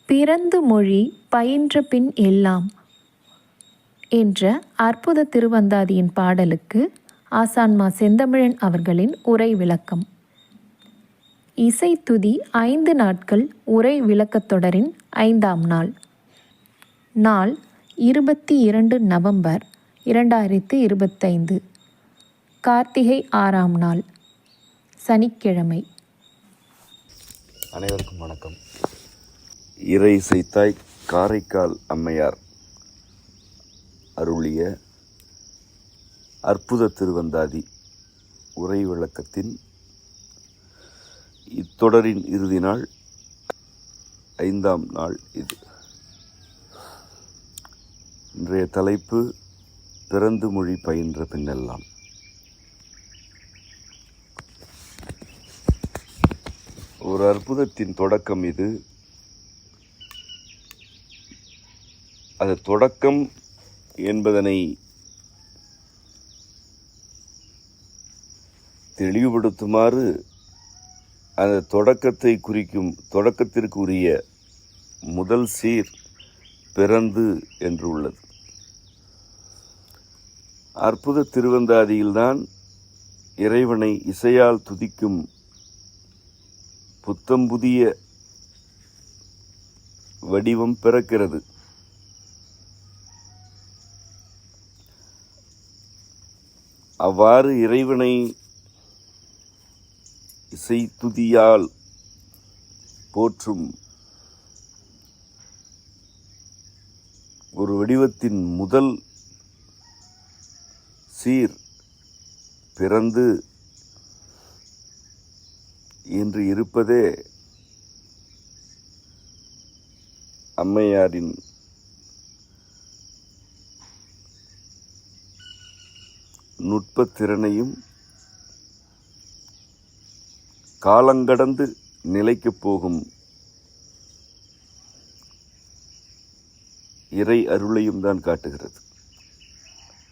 பிறந்து மொழி பயின்ற பின் எல்லாம் என்ற அற்புத திருவந்தாதியின் பாடலுக்கு ஆசான்மா செந்தமிழன் அவர்களின் உரை விளக்கம். இசைத்துதி 5 நாட்கள் உரை விளக்கத் தொடரின் 5ஆம் நாள். நாள் 22 நவம்பர் 2025. கார்த்திகை 6ஆம் நாள், சனிக்கிழமை. அனைவருக்கும் வணக்கம். இறை இசைத்தாய் காரைக்கால் அம்மையார் அருளிய அற்புத திருவந்தாதி உரை விளக்கத்தின் இத்தொடரின் இறுதி நாள், 5ஆம் நாள் இது. இன்றைய தலைப்பு பிறந்து மொழி பயின்ற பின்னெல்லாம். ஒரு அற்புதத்தின் தொடக்கம் இது. அது தொடக்கம் என்பதனை தெளிவுபடுத்துமாறு அந்த தொடக்கத்தை குறிக்கும் தொடக்கத்திற்கு உரிய முதல் சீர் பிறந்து என்று உள்ளது. அற்புத திருவந்தாதியில்தான் இறைவனை இசையால் துதிக்கும் புத்தம்புதிய வடிவம் பிறக்கிறது. அவ்வாறு இறைவனை இசை துதியால் போற்றும் ஒரு வடிவத்தின் முதல் சீர் பிறந்து என்று இருப்பதே அம்மையாரின் நுட்பத்திறனையும் காலங்கடந்து நிலைக்கப் போகும் இறை அருளையும் தான் காட்டுகிறது.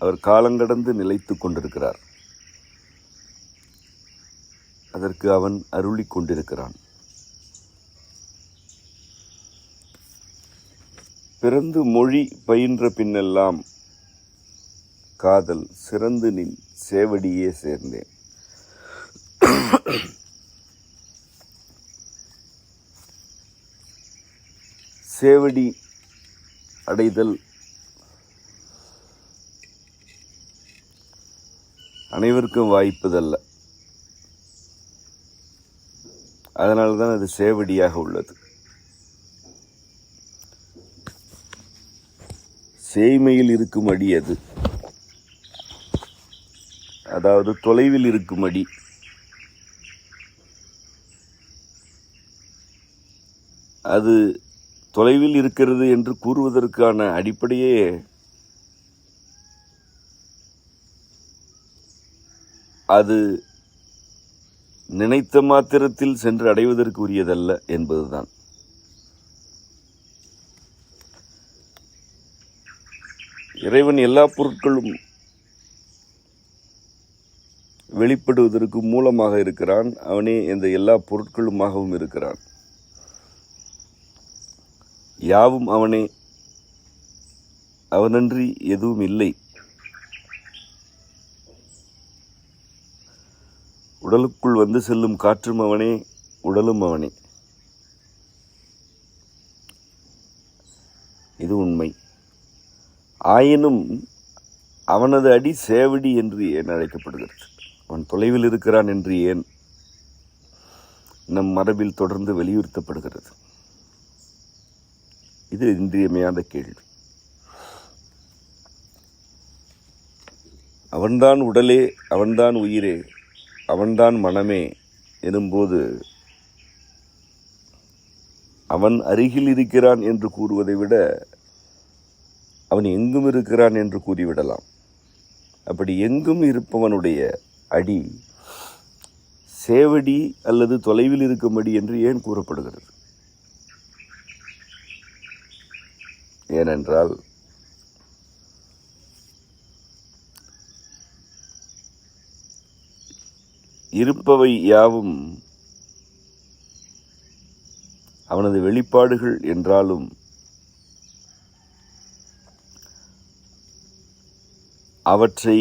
அவர் காலங்கடந்து நிலைத்து கொண்டிருக்கிறார். அதற்கு அவன் அருளிக் கொண்டிருக்கிறான். பிறந்து மொழி பயின்ற பின்னெல்லாம் காதல் சிறந்து நின் சேவடியே சேர்ந்தேன். சேவடி அடைதல் அனைவருக்கும் வாய்ப்பதல்ல. அதனால்தான் அது சேவடியாக உள்ளது. சேய்மையில் இருக்கும் அடி அது, அதாவது தொலைவில் இருக்கும் அடி. அது தொலைவில் இருக்கிறது என்று கூறுவதற்கான அடிப்படையே அது நினைத்த மாத்திரத்தில் சென்று அடைவதற்கு உரியதல்ல என்பதுதான். இறைவன் எல்லா பொருட்களும் வெளிப்படுவதற்கு மூலமாக இருக்கிறான். அவனே இந்த எல்லா பொருட்களுமாகவும் இருக்கிறான். யாவும் அவனே, அவனன்றி எதுவும் இல்லை. உடலுக்குள் வந்து செல்லும் காற்றும் அவனே, உடலும் அவனே. இது உண்மை. ஆயினும் அவனது அடி சேவடி என்று ஏன் அழைக்கப்படுகிறது? அவன் தொலைவில் இருக்கிறான் என்று ஏன் நம் மரபில் தொடர்ந்து வலியுறுத்தப்படுகிறது? இது இன்றியமையாத கேள்வி. அவன்தான் உடலே, அவன்தான் உயிரே, அவன்தான் மனமே எனும்போது அவன் அருகில் இருக்கிறான் என்று கூறுவதை விட அவன் எங்கும் இருக்கிறான் என்று கூறிவிடலாம். அப்படி எங்கும் இருப்பவனுடைய அடி சேவடி அல்லது தொலைவில் இருக்கும்படி என்று ஏன் கூறப்படுகிறது? ஏனென்றால் இருப்பவை யாவும் அவனது வெளிப்பாடுகள் என்றாலும் அவற்றை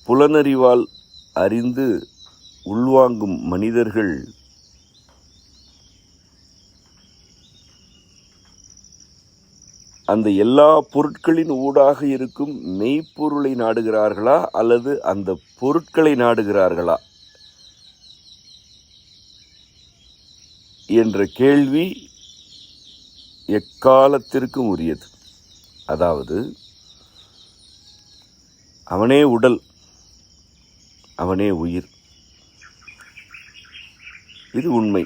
புலனறிவால் அறிந்து உள்வாங்கும் மனிதர்கள் அந்த எல்லா பொருட்களின் ஊடாக இருக்கும் மெய்ப்பொருளை நாடுகிறார்களா அல்லது அந்த பொருட்களை நாடுகிறார்களா என்ற கேள்வி எக்காலத்திற்கும் உரியது. அதாவது அவனே உடல், அவனே உயிர். இது உண்மை.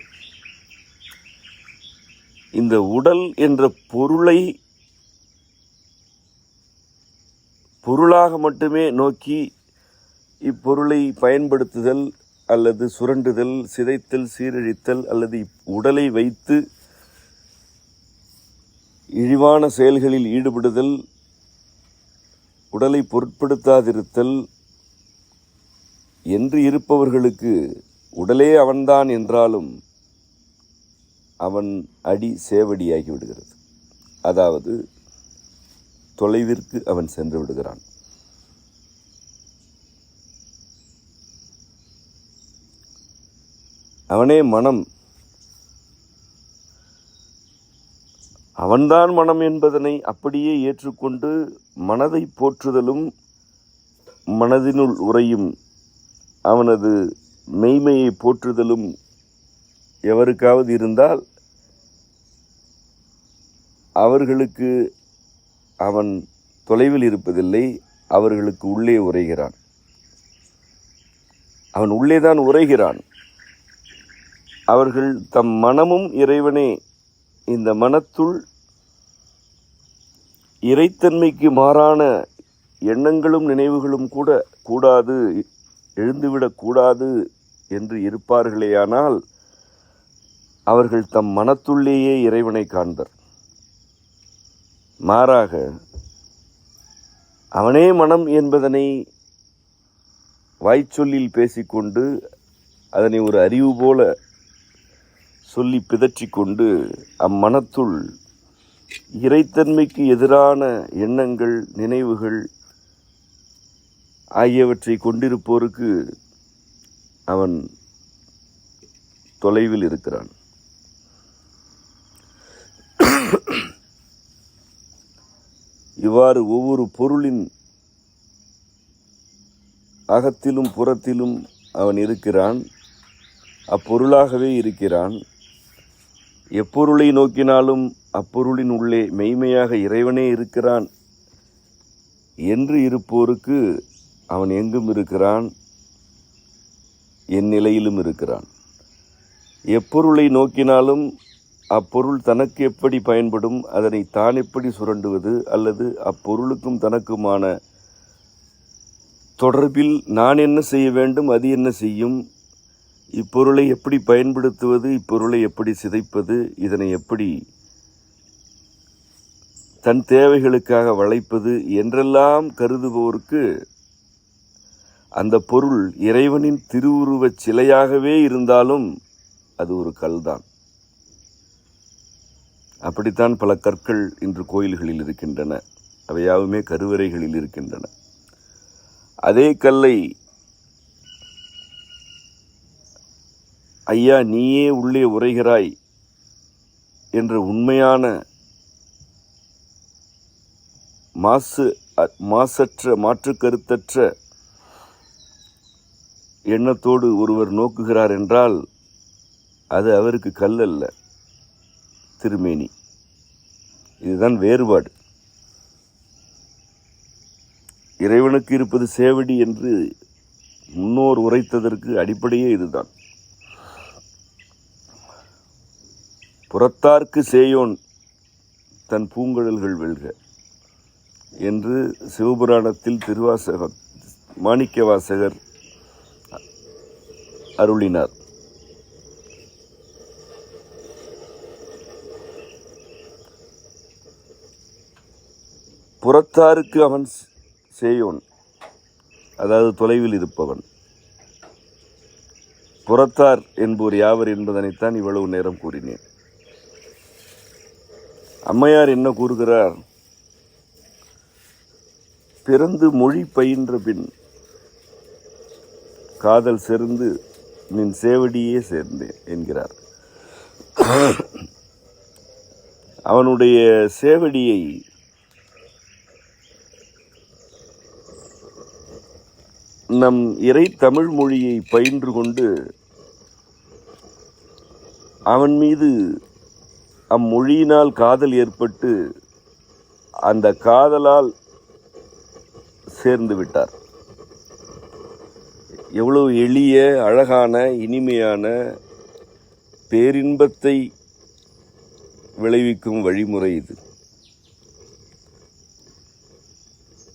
இந்த உடல் என்ற பொருளாக மட்டுமே நோக்கி இப்பொருளை பயன்படுத்துதல் அல்லது சுரண்டுதல், சிதைத்தல், சீரழித்தல் அல்லது உடலை வைத்து இழிவான செயல்களில் ஈடுபடுதல், உடலை பொருட்படுத்தாதிருத்தல் என்று இருப்பவர்களுக்கு உடலே அவன்தான் என்றாலும் அவன் அடி சேவடியாகி விடுகிறது. அதாவது தொலைவிற்கு அவன் சென்று விடுகிறான். அவனே மனம். அவன்தான் மனம் என்பதனை அப்படியே ஏற்றுக்கொண்டு மனதை போற்றுதலும் மனதினுள் உறையும் அவனது மெய்மையை போற்றுதலும் எவருக்காவது இருந்தால் அவர்களுக்கு அவன் தொலைவில் இருப்பதில்லை, அவர்களுக்கு உள்ளே உரைகிறான். அவன் உள்ளேதான் உரைகிறான். அவர்கள் தம் மனமும் இறைவனே. இந்த மனத்துள் இறைத்தன்மைக்கு மாறான எண்ணங்களும் நினைவுகளும் கூட கூடாது, எழுந்துவிடக்கூடாது என்று இருப்பார்களேயானால் அவர்கள் தம் மனத்துள்ளேயே இறைவனை காண்பர். மாறாக அவனே மனம் என்பதனை வாய்ச்சொல்லில் பேசிக்கொண்டு அதனை ஒரு அறிவு போல சொல்லி பிதற்றிக்கொண்டு அம்மனத்துள் இறைத்தன்மைக்கு எதிரான எண்ணங்கள், நினைவுகள் ஆகியவற்றை கொண்டிருப்போருக்கு அவன் தொலைவில் இருக்கிறான். இவ்வாறு ஒவ்வொரு பொருளின் அகத்திலும் புறத்திலும் அவன் இருக்கிறான், அப்பொருளாகவே இருக்கிறான். எப்பொருளை நோக்கினாலும் அப்பொருளின் உள்ளே மெய்மையாக இறைவனே இருக்கிறான் என்று இருப்போருக்கு அவன் எங்கும் இருக்கிறான், என் நிலையிலும் இருக்கிறான். எப்பொருளை நோக்கினாலும் அப்பொருள் தனக்கு எப்படி பயன்படும், அதனை தான் எப்படி சுரண்டுவது, அல்லது அப்பொருளுக்கும் தனக்குமான தொடர்பில் நான் என்ன செய்ய வேண்டும், அது என்ன செய்யும், இப்பொருளை எப்படி பயன்படுத்துவது, இப்பொருளை எப்படி சிதைப்பது, இதனை எப்படி தன் தேவைகளுக்காக வளைப்பது என்றெல்லாம் கருதுபவருக்கு அந்த பொருள் இறைவனின் திருவுருவச் சிலையாகவே இருந்தாலும் அது ஒரு கல்தான். அப்படித்தான் பல கற்கள் இன்று கோயில்களில் இருக்கின்றன. அவையாவுமே கருவறைகளில் இருக்கின்றன. அதே கல்லை ஐயா நீயே உள்ளே உரைகிறாய் என்ற உண்மையான மாசற்ற மாற்று கருத்தற்ற எண்ணத்தோடு ஒருவர் நோக்குகிறார் என்றால் அது அவருக்கு கல் அல்ல, திருமேனி. இதுதான் வேறுபாடு. இறைவனுக்கு இருப்பது சேவடி என்று முன்னோர் உரைத்ததற்கு அடிப்படையே இதுதான். புறத்தார்க்கு சேயோன் தன் பூங்கழல்கள் வெல்க என்று சிவபுராணத்தில் மாணிக்கவாசகர் அருளினார். புறத்தாருக்கு அவன் சேயோன், அதாவது தொலைவில் இருப்பவன். புறத்தார் என்போர் யாவர் என்பதனைத்தான் இவ்வளவு நேரம் கூறினேன். அம்மையார் என்ன கூறுகிறார்? பிறந்து மொழி பயின்ற பின் காதல் செருந்து நின் சேவடியே சேர்ந்தேன் என்கிறார். அவனுடைய சேவடியை நம் இறை தமிழ் மொழியை பயின்று கொண்டு அவன் மீது அம்மொழியினால் காதல் ஏற்பட்டு அந்த காதலால் சேர்ந்து விட்டார். எவ்வளவு எளிய, அழகான, இனிமையான, பேரின்பத்தை விளைவிக்கும் வழிமுறை இது.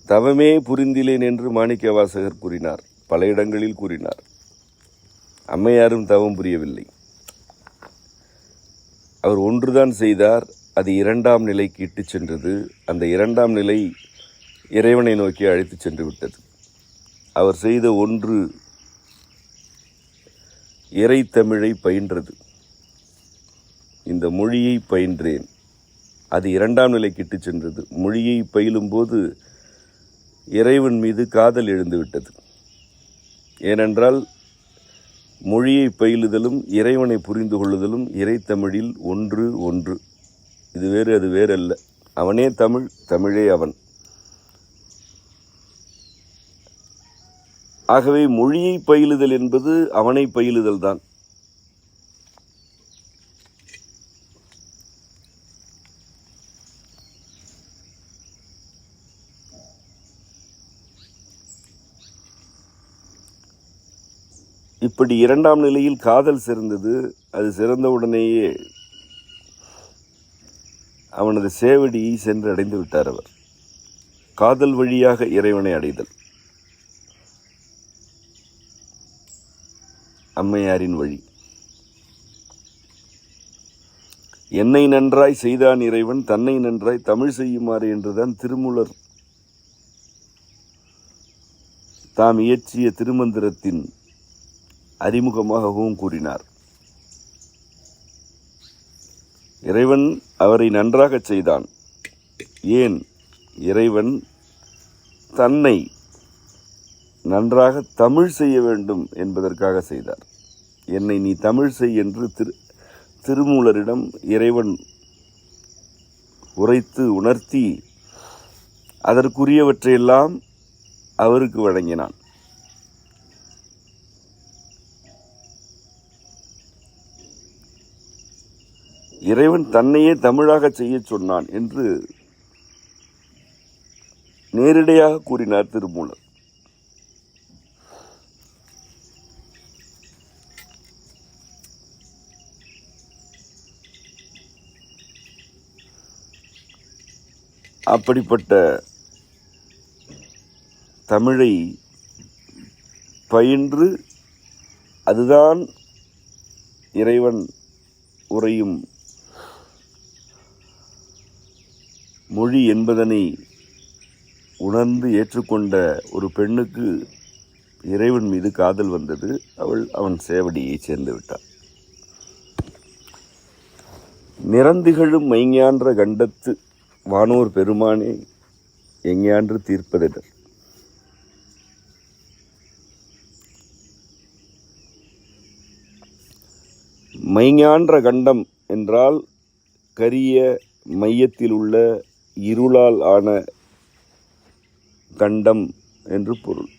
தவமே புரிந்திலேன் என்று மாணிக்கவாசகர் கூறினார், பல இடங்களில் கூறினார். அம்மையாரும் தவம் புரியவில்லை. அவர் ஒன்றுதான் செய்தார், அது இரண்டாம் நிலைக்கு இட்டு சென்றது. அந்த இரண்டாம் நிலை இறைவனை நோக்கி அழைத்து சென்று விட்டது. அவர் செய்த ஒன்று இறை தமிழை பயின்றது. இந்த மொழியை பயின்றேன், அது இரண்டாம் நிலைக்கு இட்டு சென்றது. மொழியை பயிலும் போது இறைவன் மீது காதல் எழுந்துவிட்டது. ஏனென்றால் மொழியை பயிலுதலும் இறைவனை புரிந்து கொள்ளுதலும் இறைத்தமிழில் ஒன்று ஒன்று. இது வேறு, அது வேறல்ல. அவனே தமிழ், தமிழே அவன். ஆகவே மொழியை பயிலுதல் என்பது அவனை பயிலுதல் தான். இப்படி இரண்டாம் நிலையில் காதல் சிறந்தது. அது சிறந்தவுடனேயே அவனது சேவடியை சென்று அடைந்து விட்டார். அவர் காதல் வழியாக இறைவனை அடைதல் அம்மையாரின் வழி. என்னை நன்றாய் செய்தான் இறைவன், தன்னை நன்றாய் தமிழ் செய்யுமாறு என்றுதான் திருமூலர் தாம் இயற்றிய திருமந்திரத்தின் அறிமுகமாகவும் கூறினார். இறைவன் அவரை நன்றாக செய்தான். ஏன்? இறைவன் தன்னை நன்றாக தமிழ் செய்ய வேண்டும் என்பதற்காக செய்தார். என்னை நீ தமிழ் செய் என்று திருமூலரிடம் இறைவன் உரைத்து உணர்த்தி அதற்குரியவற்றையெல்லாம் அவருக்கு வழங்கினான். இறைவன் தன்னையே தமிழாக செய்ய சொன்னான் என்று நேரடியாக கூறினார் திருமூலர். அப்படிப்பட்ட தமிழை பயின்று அதுதான் இறைவன் உரையும் மொழி என்பதனை உணர்ந்து ஏற்றுக்கொண்ட ஒரு பெண்ணுக்கு இறைவன் மீது காதல் வந்தது. அவன் சேவடியை சேர்ந்து விட்டார். நிறந்திகழும் மைஞான்ற கண்டத்து வானோர் பெருமானே எஞ்ஞான்று தீர்ப்பதிடர். மைஞான்ற கண்டம் என்றால் கரிய மையத்தில் உள்ள இருளால் ஆன கண்டம் என்று பொருள்.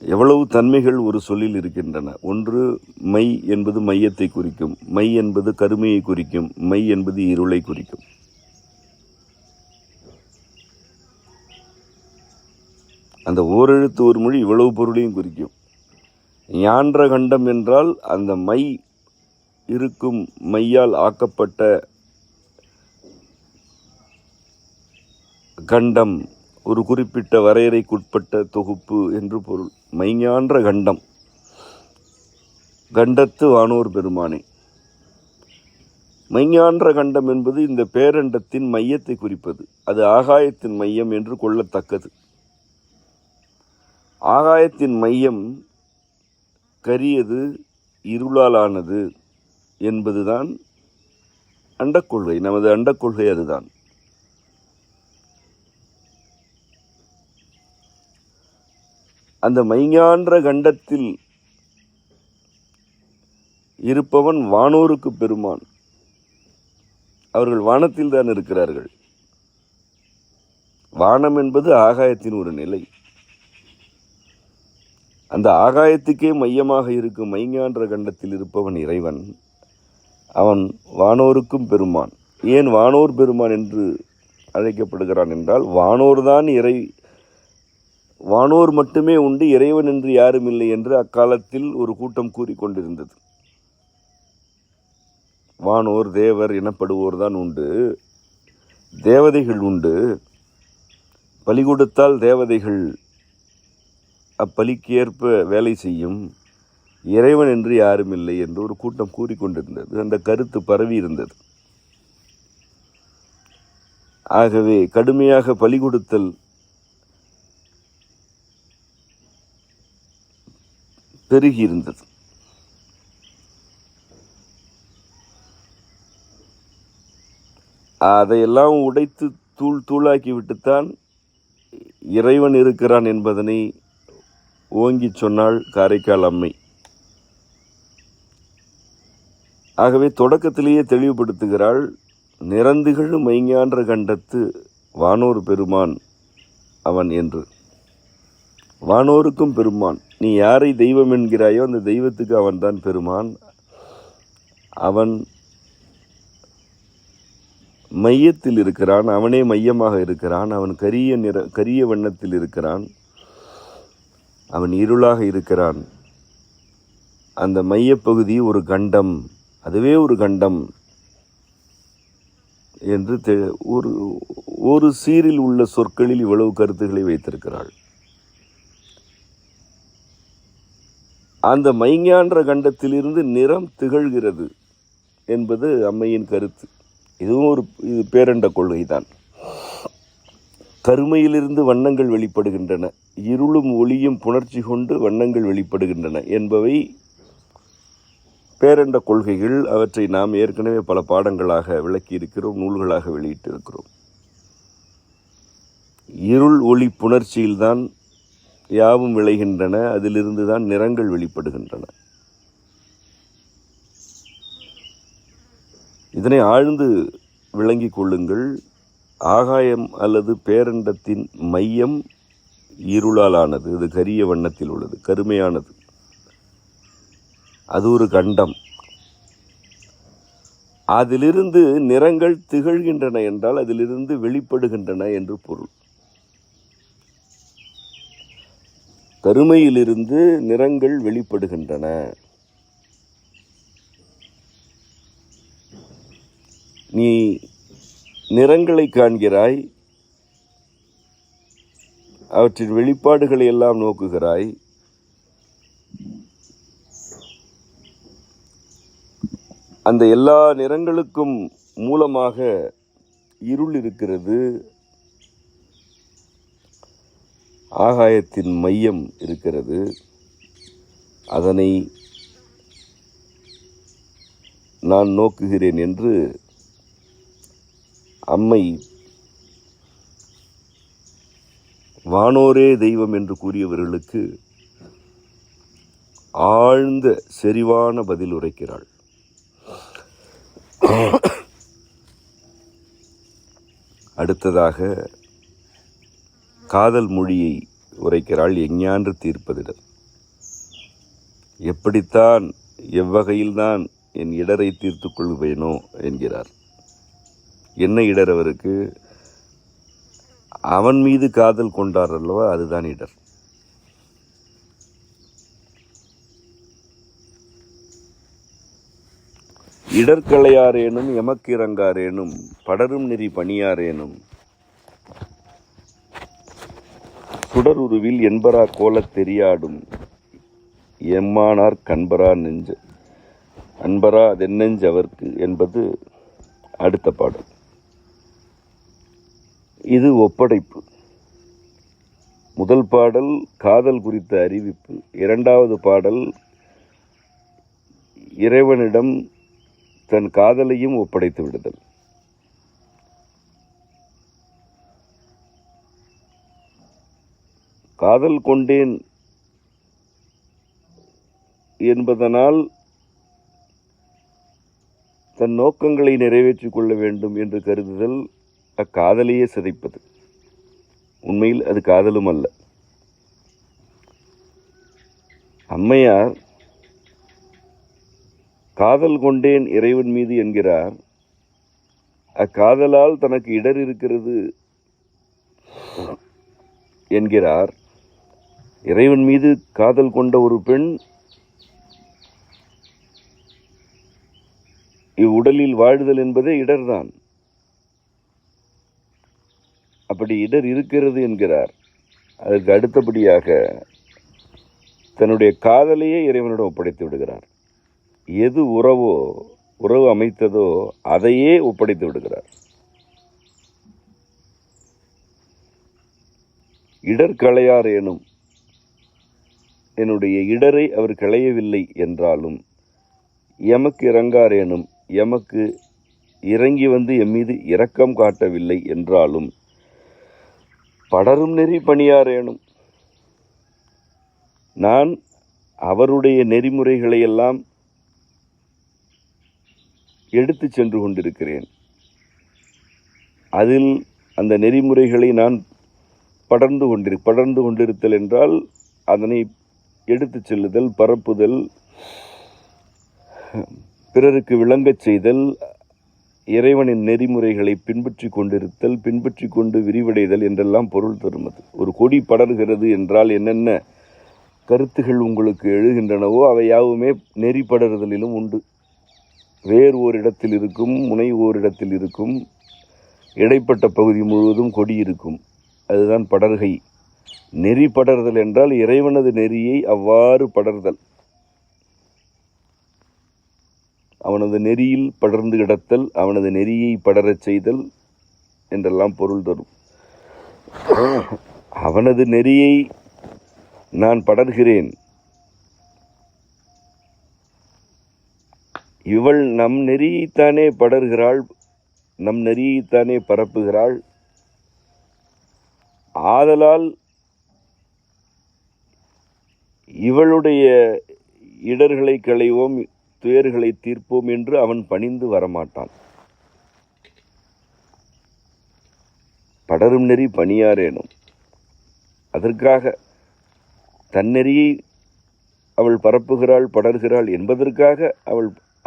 எவ்வளவு தன்மைகள் ஒரு சொல்லில் இருக்கின்றன. ஒன்று, மை என்பது மையத்தை குறிக்கும், மை என்பது கருமையை குறிக்கும், மை என்பது இருளை குறிக்கும். அந்த ஓரெழுத்து ஒரு மொழி இவ்வளவு பொருளையும் குறிக்கும். ஞான்ற கண்டம் என்றால் அந்த மை இருக்கும் மையால் ஆக்கப்பட்ட கண்டம், ஒரு குறிப்பிட்ட வரையறைக்குட்பட்ட தொகுப்பு என்று பொருள். மைஞான்ற கண்டம், கண்டத்து வானோர் பெருமானே. மெய்ஞான்ற கண்டம் என்பது இந்த பேரண்டத்தின் மையத்தை குறிப்பது. அது ஆகாயத்தின் மையம் என்று கொள்ளத்தக்கது. ஆகாயத்தின் மையம் கரியது, இருளாலானது என்பதுதான் அண்டக்கொள்கை. நமது அண்டக்கொள்கை அதுதான். அந்த மெய்ஞான்ற கண்டத்தில் இருப்பவன் வானோருக்கு பெருமான். அவர்கள் வானத்தில் தான் இருக்கிறார்கள். வானம் என்பது ஆகாயத்தின் ஒரு நிலை. அந்த ஆகாயத்துக்கே மையமாக இருக்கும் மெய்ஞான்ற கண்டத்தில் இருப்பவன் இறைவன். அவன் வானோருக்கும் பெருமான். ஏன் வானோர் பெருமான் என்று அழைக்கப்படுகிறான் என்றால், வானோர் மட்டுமே உண்டு, இறைவன் என்று யாரும் இல்லை என்று அக்காலத்தில் ஒரு கூட்டம் கூறிக்கொண்டிருந்தது. வானோர் தேவர் எனப்படுவோர் தான் உண்டு, தேவதைகள் உண்டு. பலி கொடுத்தால் தேவதைகள் அப்பலிக்கு ஏற்ப வேலை செய்யும், இறைவன் என்று யாரும் இல்லை என்று ஒரு கூட்டம் கூறிக்கொண்டிருந்தது. அந்த கருத்து பரவி இருந்தது. ஆகவே கடுமையாக பலி கொடுத்தல் பெருகி இருந்தது. அதையெல்லாம் உடைத்து தூளாக்கி விட்டுத்தான் இறைவன் இருக்கிறான் என்பதனை ஓங்கி சொன்னாள் காரைக்கால் அம்மை. ஆகவே தொடக்கத்திலேயே தெளிவுபடுத்துகிறாள், நிறந்துகள் மெய்ஞான்ற கண்டத்து வானோர் பெருமான் அவன் என்று. வானோருக்கும் பெருமான். நீ யாரை தெய்வம் என்கிறாயோ அந்த தெய்வத்துக்கு அவன்தான் பெருமான். அவன் மையத்தில் இருக்கிறான், அவனே மையமாக இருக்கிறான். அவன் கரிய வண்ணத்தில் இருக்கிறான், அவன் இருளாக இருக்கிறான். அந்த மையப்பகுதி ஒரு கண்டம், அதுவே ஒரு கண்டம் என்று ஒரு சீரில் உள்ள சொற்களில் இவ்வளவு கருத்துக்களை வைத்திருக்கிறாள். அந்த மெய்ஞான்ற கண்டத்திலிருந்து நிறம் திகழ்கிறது என்பது அம்மையின் கருத்து. இதுவும் இது பேரண்ட கொள்கைதான். கருமையிலிருந்து வண்ணங்கள் வெளிப்படுகின்றன, இருளும் ஒளியும் புணர்ச்சி கொண்டு வண்ணங்கள் வெளிப்படுகின்றன என்பவை பேரண்ட கொள்கைகள். அவற்றை நாம் ஏற்கனவே பல பாடங்களாக விளக்கி இருக்கிறோம், நூல்களாக வெளியிட்டிருக்கிறோம். இருள் ஒளி புணர்ச்சியில்தான் யாவும் விளைகின்றன, அதிலிருந்து தான் நிறங்கள் வெளிப்படுகின்றன. இதனை ஆழ்ந்து விளங்கிக் கொள்ளுங்கள். ஆகாயம் அல்லது பேரண்டத்தின் மையம் இருளாலானது, அது கரிய வண்ணத்தில் உள்ளது, கருமையானது. அது ஒரு கண்டம். அதிலிருந்து நிறங்கள் திகழ்கின்றன என்றால் அதிலிருந்து வெளிப்படுகின்றன என்று பொருள். கருமையிலிருந்து நிறங்கள் வெளிப்படுகின்றன. நீ நிறங்களை காண்கிறாய், அவற்றின் வெளிப்பாடுகளை எல்லாம் நோக்குகிறாய். அந்த எல்லா நிறங்களுக்கும் மூலமாக இருள் இருக்கிறது, ஆகாயத்தின் மையம் இருக்கிறது. அதனை நான் நோக்குகிறேன் என்று அம்மை வானோரே தெய்வம் என்று கூறியவர்களுக்கு ஆழ்ந்த செறிவான பதில் உரைக்கிறாள். அடுத்ததாக காதல் மொழியை உரைக்கிறாள் எஞ்ஞான்று தீர்ப்பதிடர். எப்படித்தான் எவ்வகையில்தான் என் இடரை தீர்த்து கொள்வேனோ என்கிறார். என்ன இடர் அவருக்கு? அவன் மீது காதல் கொண்டார் அல்லவா, அதுதான் இடர். இடர்களையாரேனும் எமக்கிறங்காரேனும் படரும் நெறி பணியாரேனும் சுடருருவில் என்பரா கோலத் தெரியாடும் எம்மானார் கண்பரா நெஞ்சு அன்பரா அதென்னெஞ்சு அவர்க்கு என்பது அடுத்த பாடல். இது ஒப்படைப்பு. முதல் பாடல் காதல் குறித்த அறிவிப்பு. இரண்டாவது பாடல் இறைவனிடம் தன் காதலையும் ஒப்படைத்து விடுதல். காதல் கொண்டேன் என்பதனால் தன் நோக்கங்களை நிறைவேற்றிக் கொள்ள வேண்டும் என்று கருதுதல் அக்காதலையே சிதைப்பது. உண்மையில் அது காதலும் அல்ல. அம்மையார் காதல் கொண்டேன் இறைவன் மீது என்கிறார். அக்காதலால் தனக்கு இடர் இருக்கிறது என்கிறார். இறைவன் மீது காதல் கொண்ட ஒரு பெண் இவ்வுடலில் வாழ்தல் என்பதே இடர்தான். அப்படி இடர் இருக்கிறது என்கிறார். அதற்கு அடுத்தபடியாக தன்னுடைய காதலையே இறைவனிடம் ஒப்படைத்து விடுகிறார். எது உறவு அமைத்ததோ அதையே ஒப்படைத்து விடுகிறார். இடர் களையார் எனும், என்னுடைய இடரை அவர் களையவில்லை என்றாலும், எமக்கு இறங்கார் எனும், எமக்கு இறங்கி வந்து எம்மீது இரக்கம் காட்டவில்லை என்றாலும், படரும் நெறி பணியாரேனும், நான் அவருடைய நெறிமுறைகளை எல்லாம் எடுத்து சென்று கொண்டிருக்கிறேன். அதில் அந்த நெறிமுறைகளை நான் படர்ந்து கொண்டிருத்தல் என்றால் அதனை எடுத்து செல்லுதல், பரப்புதல், பிறருக்கு விளங்கச் செய்தல், இறைவனின் நெறிமுறைகளை பின்பற்றி கொண்டிருத்தல், பின்பற்றி கொண்டு விரிவடைதல் என்றெல்லாம் பொருள் தருவது. ஒரு கொடி படர்கிறது என்றால் என்னென்ன கருத்துகள் உங்களுக்கு எழுகின்றனவோ அவை யாவுமே நெறி படறுதலிலும் உண்டு. வேர் ஓரிடத்தில் இருக்கும், முனை ஓரிடத்தில் இருக்கும், இடைப்பட்ட பகுதி முழுவதும் கொடி இருக்கும். அதுதான் படர்கை. நெறி படர்தல் என்றால் இறைவனது நெறியை அவ்வாறு படர்தல், அவனது நெறியில் படர்ந்து கிடத்தல், அவனது நெறியை படரச் செய்தல் என்றெல்லாம் பொருள் தரும். அவனது நெறியை நான் படர்கிறேன், இவள் நம் நெறியைத்தானே படர்கிறாள், நம் நெறியைத்தானே பரப்புகிறாள். ஆதலால் இவளுடைய இடர்களை களைவோம், துயர்களை தீர்ப்போம் என்று அவன் பணிந்து வரமாட்டான். படரும் நெறி பணியாரேனும், அதற்காக தன்னெறியை அவள் பரப்புகிறாள், படர்கிறாள் என்பதற்காக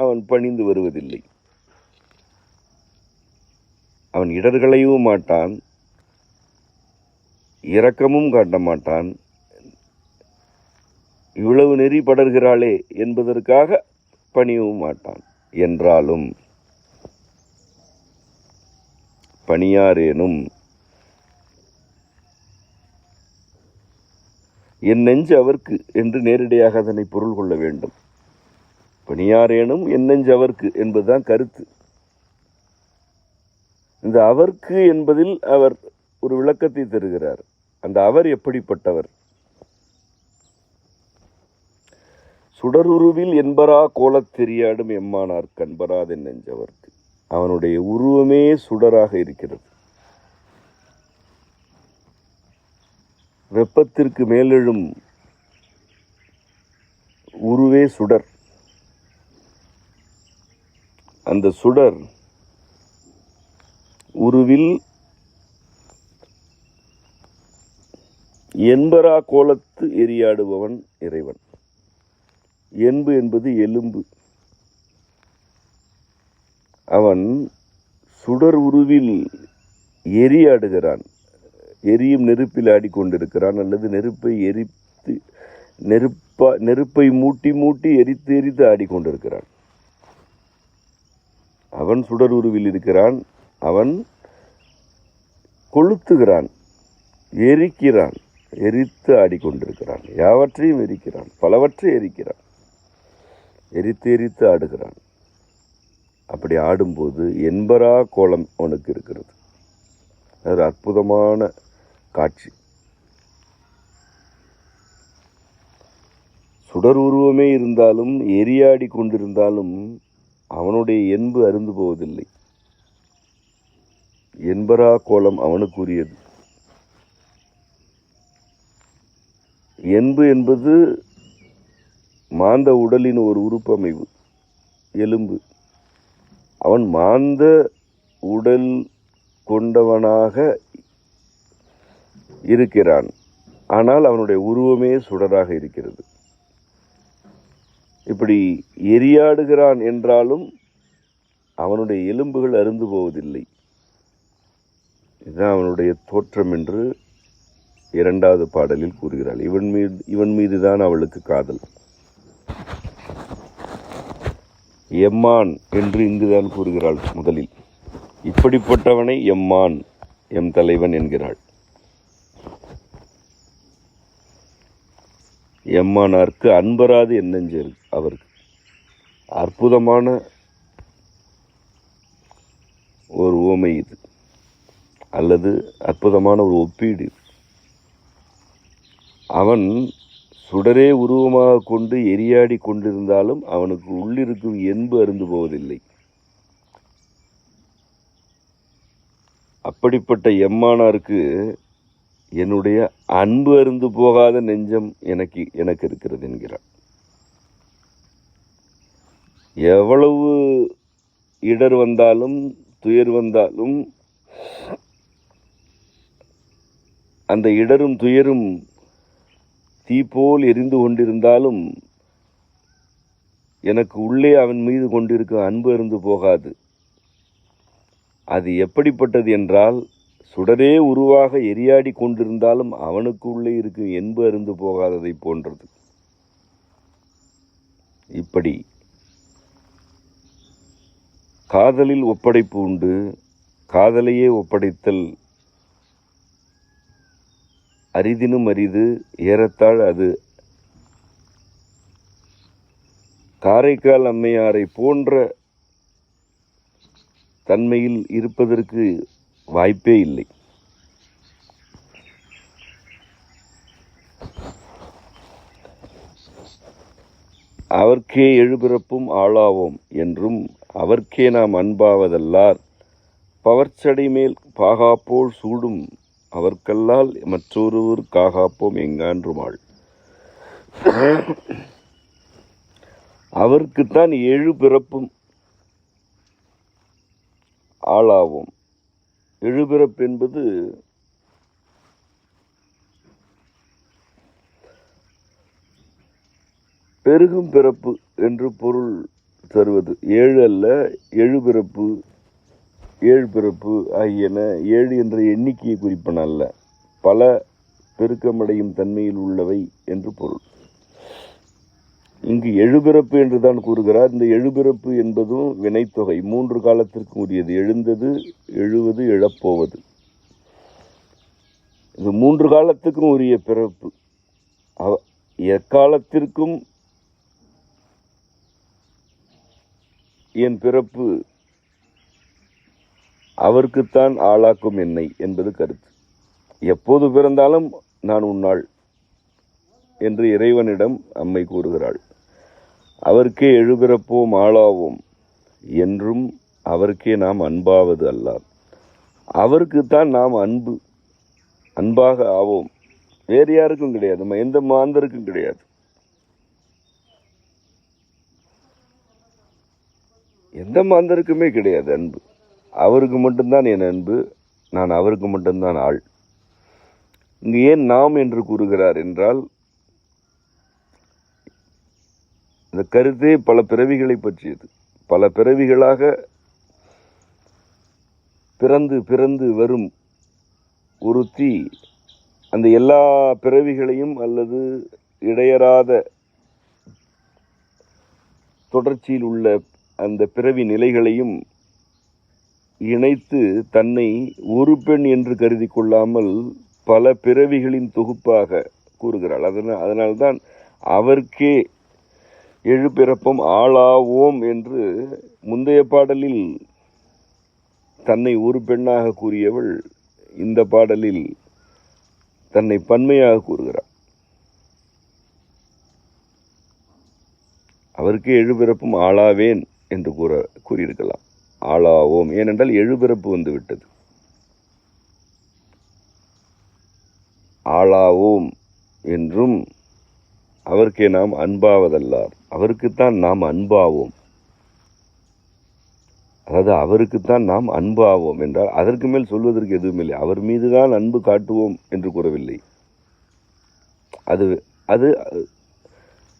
அவன் பணிந்து வருவதில்லை. அவன் இடர்களையும் மாட்டான், இரக்கமும் காட்ட மாட்டான். இவ்வளவு நெறி படர்கிறாளே என்பதற்காக பணியவும் மாட்டான். என்றாலும் பணியாரேனும் என் நெஞ்சு அவர்க்கு என்று நேரடியாக அதனை பொருள் கொள்ள வேண்டும். பணியாரேனும் என் நெஞ்சு அவர்க்கு என்பதுதான் கருத்து. இந்த அவர்க்கு என்பதில் அவர் ஒரு விளக்கத்தை தருகிறார். அந்த அவர் எப்படிப்பட்டவர்? சுடருருவில் என்பரா கோலத் தெரியாடும் எம்மானார் கண்பராதென் நெஞ்சவர்க்கு. அவனுடைய உருவமே சுடராக இருக்கிறது. வெப்பத்திற்கு மேலெழும் உருவே சுடர். அந்த சுடர் உருவில் என்பரா கோலத்து எரியாடுபவன் இறைவன். என்பு என்பது எலும்பு. அவன் சுடர் உருவில் எரியாடுகிறான், எரியும் நெருப்பில் ஆடிக்கொண்டிருக்கிறான், அல்லது நெருப்பை மூட்டி எரித்து ஆடிக்கொண்டிருக்கிறான். அவன் சுடர் உருவில் இருக்கிறான். அவன் கொளுத்துகிறான், எரிக்கிறான், எரித்து ஆடிக்கொண்டிருக்கிறான். யாவற்றையும் எரிக்கிறான், பலவற்றை எரிக்கிறான், எரித்து ஆடுகிறான். அப்படி ஆடும்போது என்பரா கோலம் அவனுக்கு இருக்கிறது. அது அற்புதமான காட்சி. சுடர் உருவமே இருந்தாலும் எரியாடி கொண்டிருந்தாலும் அவனுடைய என்பு அருந்து போவதில்லை. என்பரா கோலம் அவனுக்குரியது. என்பு என்பது மாந்த உடலின் ஒரு உறுப்பமைவு, எலும்பு. அவன் மாந்த உடல் கொண்டவனாக இருக்கிறான். ஆனால் அவனுடைய உருவமே சுடராக இருக்கிறது. இப்படி எரியாடுகிறான் என்றாலும் அவனுடைய எலும்புகள் அருந்து போவதில்லை. இதுதான் அவனுடைய தோற்றம் என்று இரண்டாவது பாடலில் கூறுகிறாள். இவன் மீதுதான் அவளுக்கு காதல். எம்மான் என்று இங்குதான் கூறுகிறாள் முதலில். இப்படிப்பட்டவனை எம்மான், எம் தலைவன் என்கிறாள். எம்மானார்க்கு அன்பராது என்னஞ்சல் அவருக்கு. அற்புதமான ஒரு உவமை இது, அல்லது அற்புதமான ஒரு ஒப்பீடு. அவன் சுடரே உருவமாக கொண்டு எரியாடி கொண்டிருந்தாலும் அவனுக்கு உள்ளிருக்கும் என்பு அருந்து போவதில்லை. அப்படிப்பட்ட எம்மானாருக்கு என்னுடைய அன்பு அருந்து போகாத நெஞ்சம் எனக்கு இருக்கிறது என்கிறார். எவ்வளவு இடர் வந்தாலும் துயர் வந்தாலும் அந்த இடரும் துயரும் தீப்போல் எரிந்து கொண்டிருந்தாலும் எனக்கு உள்ளே அவன் மீது கொண்டிருக்கும் அன்பு அருந்து போகாது. அது எப்படிப்பட்டது என்றால், சுடரே உருவாக எரியாடி கொண்டிருந்தாலும் அவனுக்கு உள்ளே இருக்கும் என்பு அருந்து போகாததை போன்றது. இப்படி காதலில் ஒப்படைப்பு உண்டு. காதலையே ஒப்படைத்தல் அரிதினும் அரிது. ஏறத்தாழ் அது காரைக்கால் அம்மையாரை போன்ற தன்மையில் இருப்பதற்கு வாய்ப்பே இல்லை. அவர்க்கே எழுபிறப்பும் ஆளாவோம் என்றும் அவர்க்கே நாம் அன்பாவதல்லார் பவர்ச்சடை மேல் பாகாப்போல் சூடும் அவர்க்கல்லால் மற்றொருவர் காகாப்போம் எங்கான்றுமாள். அவருக்குத்தான் எழு பிறப்பும் ஆளாவோம். எழுபிறப்பு என்பது பெருகும் பிறப்பு என்று பொருள் தருவது. ஏழு அல்ல, எழுபிறப்பு, ஏழு பிறப்பு ஆகியன ஏழு என்ற எண்ணிக்கையை குறிப்பன அல்ல, பல பெருக்கமடையும் தன்மையில் உள்ளவை என்று பொருள். இங்கு எழுபிறப்பு என்றுதான் கூறுகிறார். இந்த எழுபிறப்பு என்பதும் வினைத்தொகை, 3 காலத்திற்கு உரியது. எழுந்தது, எழுவது, எழப்போவது. இது 3 காலத்துக்கும் உரிய பிறப்பு. எக்காலத்திற்கும் என் பிறப்பு அவருக்குத்தான் ஆளாக்கும் என்னை என்பது கருத்து. எப்போது பிறந்தாலும் நான் உன்னாள் என்று இறைவனிடம் அம்மை கூறுகிறாள். அவருக்கே எழுபிறப்போம் ஆளாவோம் என்றும் அவருக்கே நாம் அன்பாவது அல்லார். அவருக்குத்தான் நாம் அன்பாக ஆவோம். வேறு யாருக்கும் கிடையாது, எந்த மாந்தருக்கும் கிடையாது. எந்த மாந்தருக்குமே கிடையாது அன்பு. அவருக்கு மட்டும்தான் என் அன்பு, நான் அவருக்கு மட்டும்தான் ஆள். இங்கு ஏன் நாம் என்று கூறுகிறார் என்றால், இந்த கருத்தே பல பிறவிகளை பற்றியது. பல பிறவிகளாக பிறந்து பிறந்து வரும் ஒருத்தி அந்த எல்லா பிறவிகளையும் அல்லது இடையறாத தொடர்ச்சியில் உள்ள அந்த பிறவி நிலைகளையும் இணைத்து தன்னை ஒரு பெண் என்று கருதி கொள்ளாமல் பல பிறவிகளின் தொகுப்பாக கூறுகிறாள். அதனால்தான் அவர்க்கே எழுபிறப்பும் ஆளாவோம் என்று முந்தைய பாடலில் தன்னை ஒரு பெண்ணாக கூறியவள் இந்த பாடலில் தன்னை பன்மையாக கூறுகிறார். அவருக்கு எழுபிறப்பும் ஆளாவேன் என்று கூறியிருக்கலாம். ஆளாவோம், ஏனென்றால் எழுபிறப்பு வந்து விட்டது. ஆளாவோம் என்றும் அவருக்கே நாம் அன்பாவதல்லார், அவருக்குத்தான் நாம் அன்பாவோம். அதாவது அவருக்குத்தான் நாம் அன்பாவோம் என்றால் அதற்கு மேல் சொல்வதற்கு எதுவும் இல்லை. அவர் மீதுதான் அன்பு காட்டுவோம் என்று கூறவில்லை. அது அது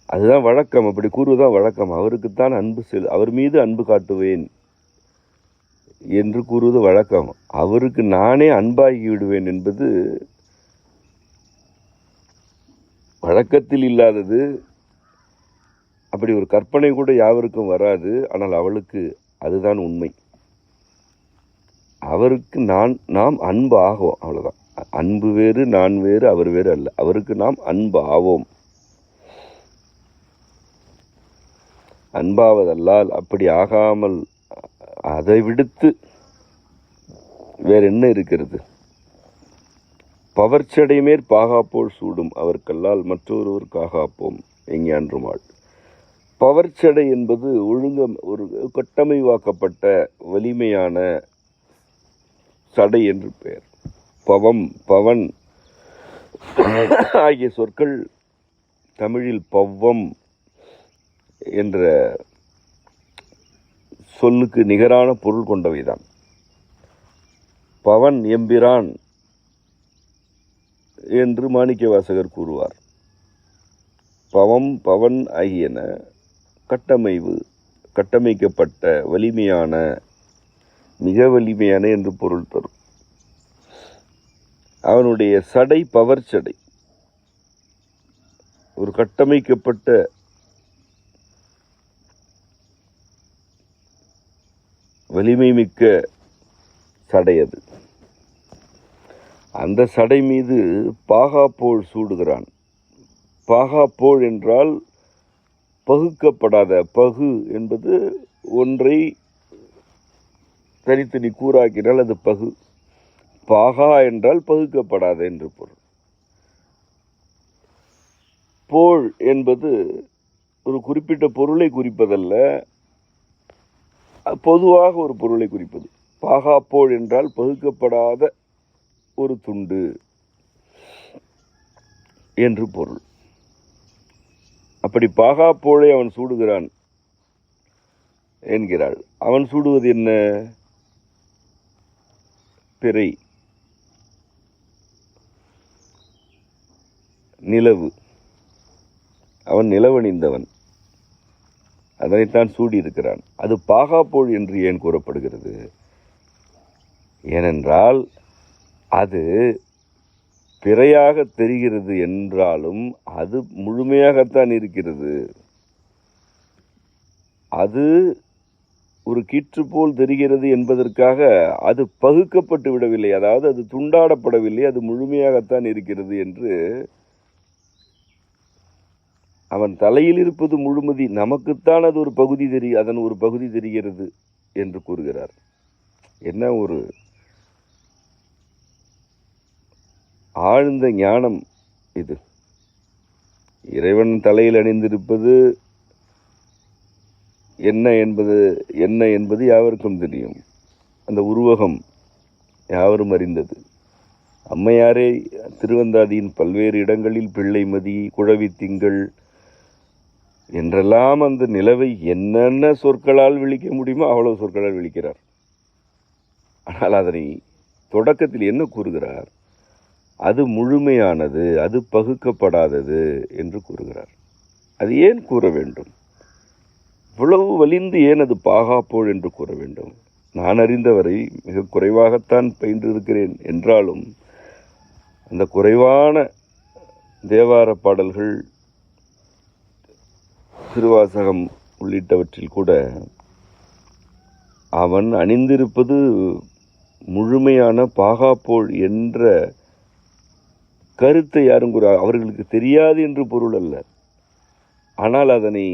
அதுதான் வழக்கம், அப்படி கூறுவதுதான் வழக்கம். அவருக்குத்தான் அன்பு அவர் மீது அன்பு காட்டுவேன் என்று கூறுவது வழக்கம். அவருக்கு நானே அன்பாகி விடுவேன் என்பது வழக்கத்தில் இல்லாதது. அப்படி ஒரு கற்பனை கூட யாவருக்கும் வராது. ஆனால் அவளுக்கு அதுதான் உண்மை. அவருக்கு நாம் அன்பு ஆகும், அவ்வளவுதான். அன்பு வேறு நான் வேறு அவர் வேறு அல்ல. அவருக்கு நாம் அன்பு ஆவோம். அன்பாவதல்லால் அப்படி ஆகாமல் அதை விடுத்து வேற என்ன இருக்கிறது? பவர்ச்சடைமேற் பாகாப்போல் சூடும் அவர்கல்லால் மற்றொருவர் காகாப்போம் எஞ்ஞான்றுமாள். பவர்ச்சடை என்பது ஒரு கட்டமைவாக்கப்பட்ட வலிமையான சடை என்று பெயர். பவம், பவன் ஆகிய சொற்கள் தமிழில் பவ்வம் என்ற சொல்லுக்கு நிகரான பொருள் கொண்டவைதான். பவன் எம்பிரான் என்று மாணிக்கவாசகர் கூறுவார். பவம், பவன் ஆகியன கட்டமைக்கப்பட்ட வலிமையான, மிக வலிமையான என்று பொருள் தரும். அவனுடைய சடை பவர் சடை, ஒரு கட்டமைக்கப்பட்ட வலிமை மிக்க சடை அது. அந்த சடை மீது பாகாப்போல் சூடுகிறான். பாகாப்போல் என்றால் பகுக்கப்படாத. பகு என்பது ஒன்றை தனித்தனி கூறாக்கினால் அது பகு. பாகா என்றால் பகுக்கப்படாத என்று பொருள். போல் என்பது ஒரு குறிப்பிட்ட பொருளை குறிப்பதல்ல, பொதுவாக ஒரு பொருளை குறிப்பது. பாகாப்போல் என்றால் பகுக்கப்படாத ஒரு துண்டு என்று பொருள். அப்படி பாகாப்போலை அவன் சூடுகிறான் என்கிறாள். அவன் சூடுவது என்ன? பிறை, நிலவு. அவன் நிலவணிந்தவன், அதனைத்தான் சூடியிருக்கிறான். அது பாகாப்போல் என்று ஏன் கூறப்படுகிறது? ஏனென்றால் அது பிறையாக தெரிகிறது என்றாலும் அது முழுமையாகத்தான் இருக்கிறது. அது ஒரு கீற்று போல் தெரிகிறது என்பதற்காக அது பகுக்கப்பட்டு விடவில்லை, அதாவது அது துண்டாடப்படவில்லை, அது முழுமையாகத்தான் இருக்கிறது என்று. அவன் தலையில் இருப்பது முழுமதி, நமக்குத்தான் அது ஒரு பகுதி அதன் ஒரு பகுதி தெரிகிறது என்று கூறுகிறார். என்ன ஒரு ஆழ்ந்த ஞானம் இது! இறைவன் தலையில் அணிந்திருப்பது என்ன என்பது யாவருக்கும் தெரியும். அந்த உருவகம் யாவரும் அறிந்தது. அம்மையாரே திருவந்தாதியின் பல்வேறு இடங்களில் பிள்ளைமதி, குழவி திங்கள் என்றெல்லாம் அந்த நிலவை என்னென்ன சொற்களால் விழிக்க முடியுமோ அவ்வளவு சொற்களால் விழிக்கிறார். ஆனால் அதனை தொடக்கத்தில் என்ன கூறுகிறார்? அது முழுமையானது, அது பகுக்கப்படாதது என்று கூறுகிறார். அது ஏன் கூற வேண்டும்? இவ்வளவு வலிந்து ஏன் அது பாகாப்போல் என்று கூற வேண்டும்? நான் அறிந்தவரை மிக குறைவாகத்தான் பயின்றிருக்கிறேன் என்றாலும் அந்த குறைவான தேவார பாடல்கள், திருவாசகம் உள்ளிட்டவற்றில் கூட அவன் அணிந்திருப்பது முழுமையான பாகாப்போல் என்ற கருத்தை யாரும் அவர்களுக்கு தெரியாது என்று பொருள் அல்ல. ஆனால் அதனை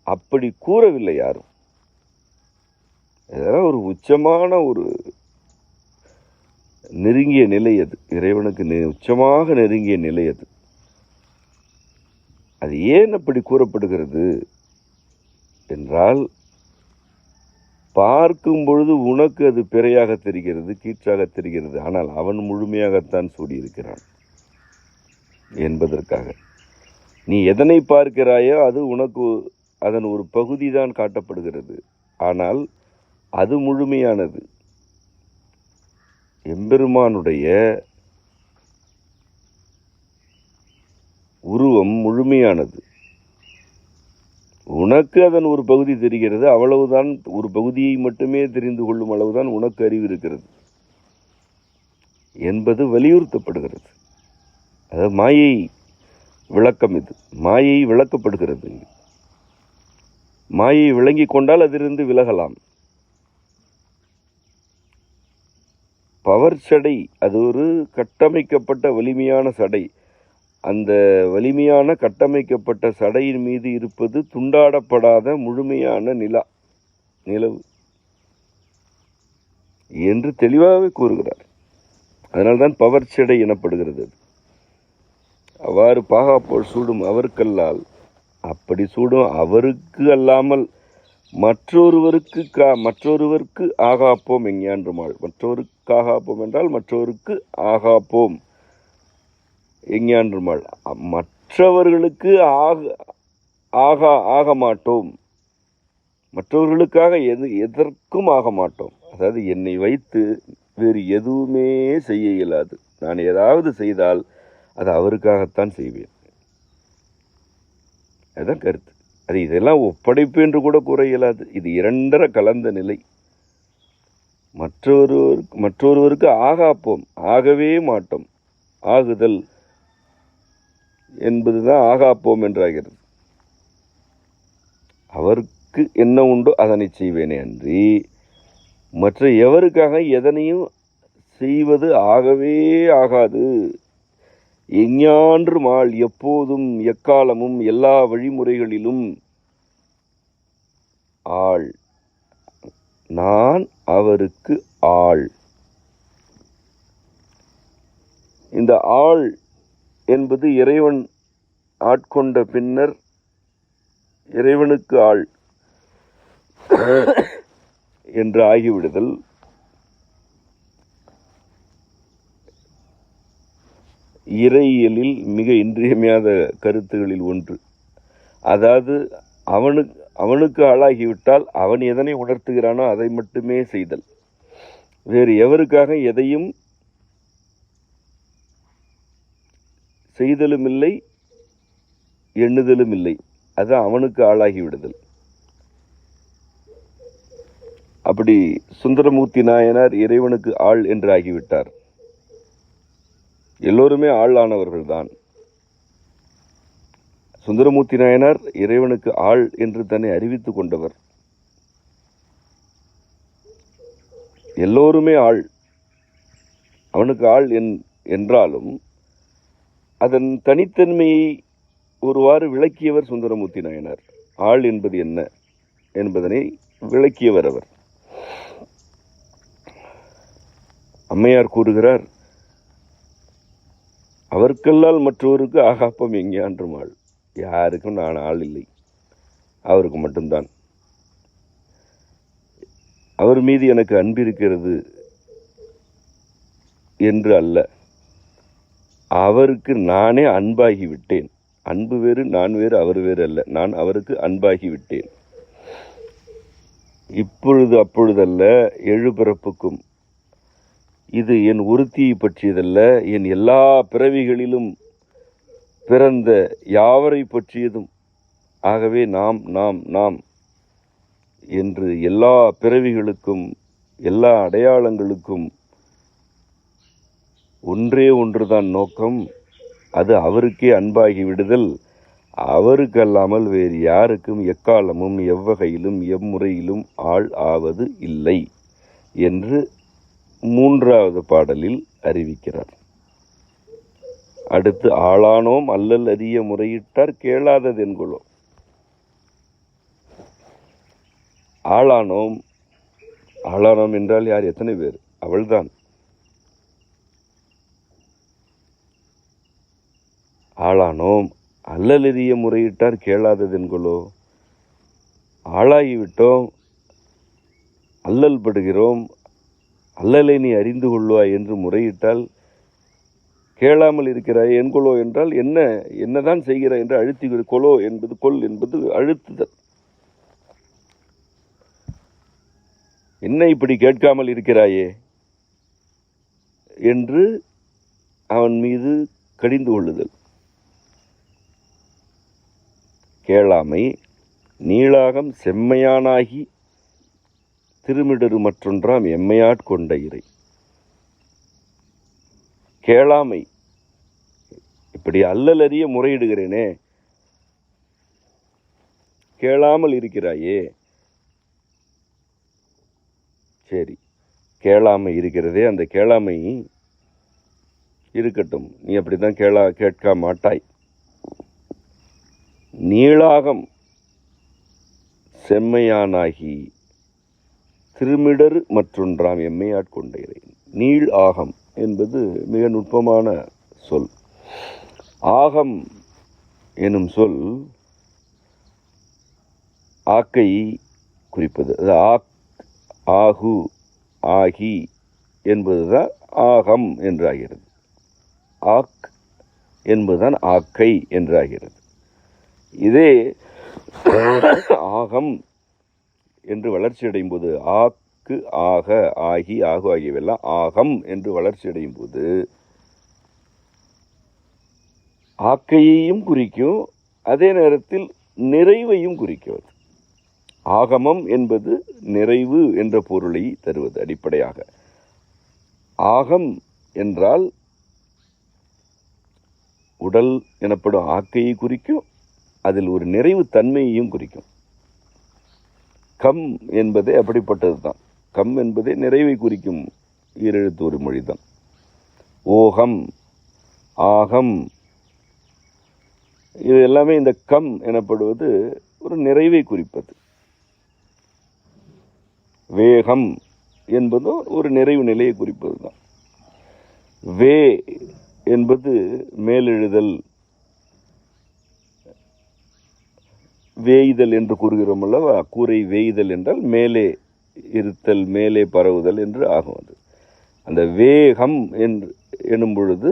அப்படி கூறவில்லை யாரும். இதெல்லாம் ஒரு உச்சமான ஒரு நெருங்கிய நிலை. அது இறைவனுக்கு உச்சமாக நெருங்கிய நிலை. அது ஏன் அப்படி கூறப்படுகிறது என்றால், பார்க்கும் பொழுது உனக்கு அது பிறையாக தெரிகிறது, கீற்றாக தெரிகிறது. ஆனால் அவன் முழுமையாகத்தான் சூடியிருக்கிறான் என்பதற்காக. நீ எதனை பார்க்கிறாயோ அது உனக்கு அதன் ஒரு பகுதி தான் காட்டப்படுகிறது. ஆனால் அது முழுமையானது. எம்பெருமானுடைய உருவம் முழுமையானது. உனக்கு அதன் ஒரு பகுதி தெரிகிறது, அவ்வளவுதான். ஒரு பகுதியை மட்டுமே தெரிந்து கொள்ளும் அளவுதான் உனக்கு அறிவு இருக்கிறது என்பது வலியுறுத்தப்படுகிறது. அதாவது மாயை விளக்கம். இது மாயை விளக்கப்படுகிறது. மாயை விளங்கி கொண்டால் அதிலிருந்து விலகலாம். பவர் சடை, அது ஒரு கட்டமைக்கப்பட்ட வலிமையான சடை. அந்த வலிமையான கட்டமைக்கப்பட்ட சடையின் மீது இருப்பது துண்டாடப்படாத முழுமையான நிலவு என்று தெளிவாகவே கூறுகிறார். அதனால்தான் பவர் சடை எனப்படுகிறது. அவ்வாறு பாகாப்போல் சூடும் அவருக்கல்லால், அப்படி சூடும் அவருக்கு அல்லாமல் மற்றொருவருக்கு ஆகாப்போம் எஞ்ஞான்றுமாள். மற்றொருக்கு ஆகாப்போம் என்றால் மற்றொருக்கு ஆகாப்போம் எஞ்ஞான்றுமாள். மற்றவர்களுக்கு ஆக மாட்டோம், மற்றவர்களுக்காக எதற்கும் ஆக மாட்டோம். அதாவது என்னை வைத்து வேறு எதுவுமே செய்ய இயலாது. நான் ஏதாவது செய்தால் அது அவருக்காகத்தான் செய்வேன். அதுதான் கருத்து. அது இதெல்லாம் ஒப்படைப்பு என்று கூட கூற இயலாது. இது இரண்டரை கலந்த நிலை. மற்றொருவருக்கு ஆகாப்போம், ஆகவே மாட்டோம். ஆகுதல் என்பதுதான் ஆகாப்போம் என்றாகிறது. அவருக்கு என்ன உண்டோ அதனை செய்வேனே அன்றி மற்ற எவருக்காக எதனையும் செய்வது ஆகவே ஆகாது. எஞ்ஞான்றுமாள், எப்போதும் எக்காலமும் எல்லா வழிமுறைகளிலும் ஆள். நான் அவருக்கு ஆள். இந்த ஆள் என்பது இறைவன் ஆட்கொண்ட பின்னர் இறைவனுக்கு ஆள் என்று ஆகிவிடுதல் இறையியலில் மிக இன்றியமையாத கருத்துகளில் ஒன்று. அதாவது அவனுக்கு ஆளாகிவிட்டால் அவன் எதனை உணர்த்துகிறானோ அதை மட்டுமே செய்தல். வேறு எவருக்காக எதையும் செய்தலும் இல்லை, எண்ணுதலும் இல்லை. அது அவனுக்கு ஆளாகிவிடுதல். அப்படி சுந்தரமூர்த்தி நாயனார் இறைவனுக்கு ஆள் என்று ஆகிவிட்டார். எல்லோருமே ஆளானவர்கள்தான். சுந்தரமூர்த்தி நாயனார் இறைவனுக்கு ஆள் என்று தன்னை அறிவித்துக் கொண்டவர். எல்லோருமே ஆள், அவனுக்கு ஆள் என்றாலும் அதன் தனித்தன்மையை ஒருவாறு விளக்கியவர் சுந்தரமூர்த்தி நாயனார். ஆள் என்பது என்ன என்பதனை விளக்கியவர் அவர். அம்மையார் கூறுகிறார், அவர்க்கல்லால் மற்றவருக்கு ஆகாப்பம் எஞ்ஞான்றுமாள். யாருக்கும் நான் ஆள் இல்லை, அவருக்கு மட்டும்தான். அவர் மீது எனக்கு அன்பு இருக்கிறது என்று அல்ல, அவருக்கு நானே அன்பாகிவிட்டேன். அன்பு வேறு, நான் வேறு, அவர் வேறு அல்ல. நான் அவருக்கு அன்பாகிவிட்டேன். இப்பொழுது அப்பொழுதல்ல, எழுபிறப்புக்கும். இது என் ஒருத்தியை பற்றியதல்ல, என் எல்லா பிறவிகளிலும் பிறந்த யாவரை பற்றியதும். ஆகவே நாம் நாம் நாம் என்று எல்லா பிறவிகளுக்கும் எல்லா அடையாளங்களுக்கும் ஒன்றே ஒன்றுதான் நோக்கம். அது அவருக்கே அன்பாகி விடுதல். அவருக்கு அல்லாமல் வேறு யாருக்கும் எக்காலமும் எவ்வகையிலும் எம்முறையிலும் ஆள் ஆவது இல்லை என்று 3வது பாடலில் அறிவிக்கிறார். அடுத்து, ஆளானோம் அல்லல் அறிய முறையிட்டார் கேளாததென்கொலோ. ஆளானோம். ஆளானோம் என்றால் யார்? எத்தனை பேர்? அவள்தான். ஆளானோம். அல்லலெறிய முறையிட்டார் கேளாததென்கொலோ. ஆளாகிவிட்டோம், அல்லல் படுகிறோம், அல்லலை நீ அறிந்து கொள்வாய் என்று முறையிட்டால் கேளாமல் இருக்கிறாய் என்கொலோ என்றால் என்னதான் செய்கிறாய் என்று அழுத்தி கொலோ என்பது கொல் என்பது அழுத்துதல். என்ன இப்படி கேட்காமல் இருக்கிறாயே என்று அவன் மீது கடிந்து கொள்ளுதல். கேளாமை. நீளாகம் செம்மையானாகி திருமிடரு மற்றொன்றாம் எம்மையாட்கொண்ட இறை. கேளாமை. இப்படி அல்லலறிய முறையிடுகிறேனே, கேளாமல் இருக்கிறாயே. சரி, கேளாமை இருக்கிறதே, அந்த கேளாமை இருக்கட்டும், நீ அப்படித்தான் கேட்க மாட்டாய். நீளாகம் செம்மையானாகி திருமிடர் மற்றொன்றாம் எம்மையாட்கொண்ட இறை. நீள் ஆகம் என்பது மிக நுட்பமான சொல். ஆகம் எனும் சொல் ஆக்கை குறிப்பது. அது ஆகு ஆகி என்பதுதான் ஆகம் என்றாகிறது. ஆக் என்பதுதான் ஆக்கை என்றாகிறது. இதே ஆகம் என்று வளர்ச்சி அடையும் போது, ஆக்கு ஆக ஆகி ஆகு ஆகியவெல்லாம் ஆகம் என்று வளர்ச்சி அடையும் போது ஆக்கையையும் குறிக்கும், அதே நேரத்தில் நிறைவையும் குறிக்கும். ஆகமம் என்பது நிறைவு என்ற பொருளை தருவது அடிப்படையாக. ஆகம் என்றால் உடல் எனப்படும் ஆக்கையை குறிக்கும், அதில் ஒரு நிறைவு தன்மையையும் குறிக்கும். கம் என்பதே அப்படிப்பட்டது தான். கம் என்பதே நிறைவை குறிக்கும் ஈரெழுத்து ஒரு மொழிதான். ஓகம், ஆகம், இது எல்லாமே இந்த கம் எனப்படுவது ஒரு நிறைவை குறிப்பது. வேகம் என்பது ஒரு நிறைவு நிலையை குறிப்பது தான். வே என்பது மேலெழுதல், வேய்தல் என்று கூறுகிறோம் அல்லவா. கூரை வேய்தல் என்றால் மேலே இருத்தல், மேலே பரவுதல் என்று ஆகும். அது அந்த வேகம் எனும் பொழுது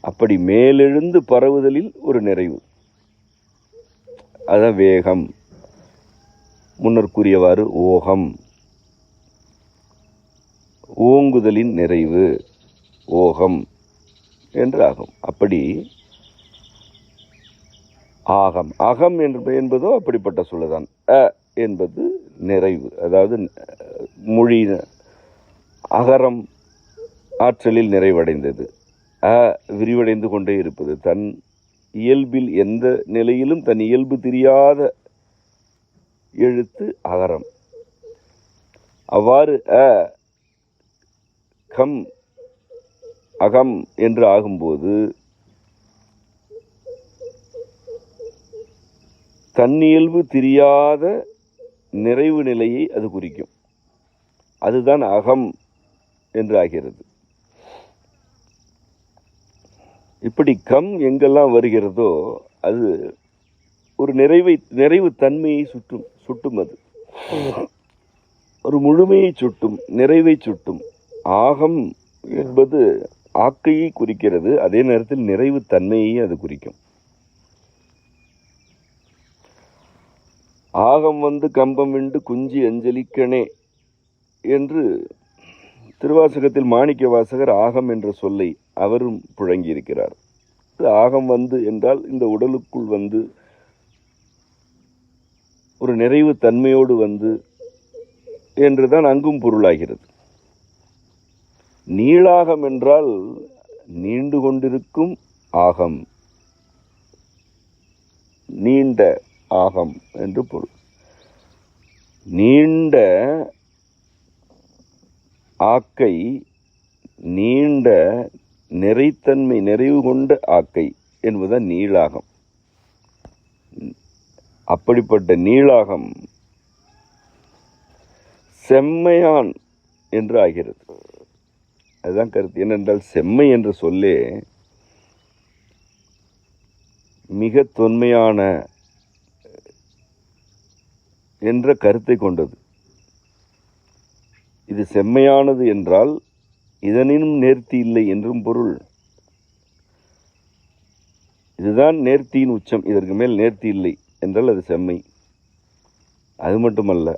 அப்படி மேலெழுந்து பரவுதலில் ஒரு நிறைவு, அதான் வேகம். முன்னர் கூறியவாறு ஓகம், ஓங்குதலின் நிறைவு, ஓகம் என்று ஆகும். அப்படி ஆகம், அகம் என்பதோ அப்படிப்பட்ட சொல்லுதான். என்பது நிறைவு, அதாவது மொழி அகரம் ஆற்றலில் நிறைவடைந்தது. விரிவடைந்து கொண்டே இருப்பது, தன் இயல்பில் எந்த நிலையிலும் தன் இயல்பு தெரியாத எழுத்து அகரம். அவ்வாறு கம் அகம் என்று ஆகும்போது தன்னியல்பு தெரியாத நிறைவு நிலையை அது குறிக்கும். அதுதான் அகம் என்று ஆகிறது. இப்படி கம் எங்கெல்லாம் வருகிறதோ அது ஒரு நிறைவு தன்மையை சுட்டும். அது ஒரு முழுமையை சுட்டும், நிறைவை சுட்டும். ஆகம் என்பது ஆக்கையை குறிக்கிறது, அதே நேரத்தில் நிறைவு தன்மையை அது குறிக்கும். ஆகம் வந்து கம்பம் விண்டு குஞ்சி அஞ்சலிக்கணே என்று திருவாசகத்தில் மாணிக்க வாசகர் ஆகம் என்ற சொல்லை அவரும் புழங்கியிருக்கிறார். ஆகம் வந்து என்றால் இந்த உடலுக்குள் வந்து ஒரு நிறைவு தன்மையோடு வந்து என்றுதான் அங்கும் பொருளாகிறது. நீளாகம் என்றால் நீண்டு கொண்டிருக்கும் ஆகம், நீண்ட ஆகம் என்று பொருள். நீண்ட ஆக்கை, நீண்ட நிறைத்தன்மை, நிறைவு கொண்ட ஆக்கை என்பதுதான் நீளாகம். அப்படிப்பட்ட நீளாகம் செம்மையான் என்று ஆகிறது. அதுதான் கருத்து. ஏனென்றால் செம்மை என்ற சொல்லே மிக தொன்மையான என்ற கருத்தை கொண்டது. இது செம்மையானது என்றால் இதனினும் நேர்த்தி இல்லை என்றும் பொருள். இதுதான் நேர்த்தியின் உச்சம், இதற்கு மேல் நேர்த்தி இல்லை என்றால் அது செம்மை. அது மட்டுமல்ல,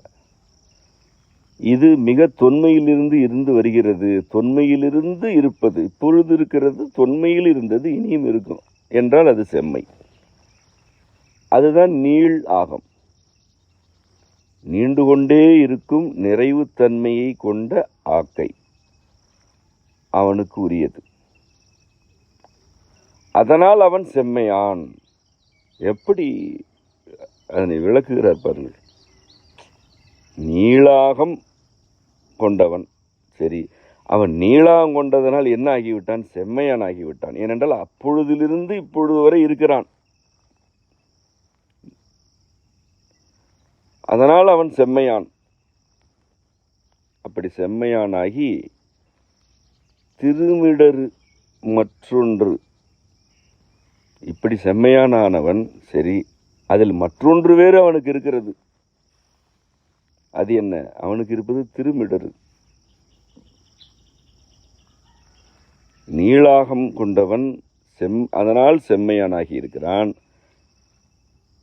இது மிக தொன்மையிலிருந்து இருந்து வருகிறது. தொன்மையிலிருந்து இருப்பது இப்பொழுது இருக்கிறது, தொன்மையில் இருந்தது இனியும் இருக்கும் என்றால் அது செம்மை. அதுதான் நீள் ஆகம். நீண்டு கொண்டே இருக்கும் நிறைவு தன்மையை கொண்ட ஆக்கை அவனுக்கு உரியது. அதனால் அவன் செம்மையான். எப்படி அதனை விளக்குகிறார் பாருங்கள். நீளாகம் கொண்டவன். சரி, அவன் நீளாகம் கொண்டதனால் என்ன ஆகிவிட்டான்? செம்மையான் ஆகிவிட்டான். ஏனென்றால் அப்பொழுதிலிருந்து இப்பொழுது வரை இருக்கிறான். அதனால் அவன் செம்மையான். அப்படி செம்மையானாகி திருமிடரு மற்றொன்று. இப்படி செம்மையானவன் சரி, அதில் மற்றொன்று வேறு அவனுக்கு இருக்கிறது. அது என்ன? அவனுக்கு இருப்பது திருமிடரு. நீளாகம் கொண்டவன் அதனால் செம்மையானாகி இருக்கிறான்.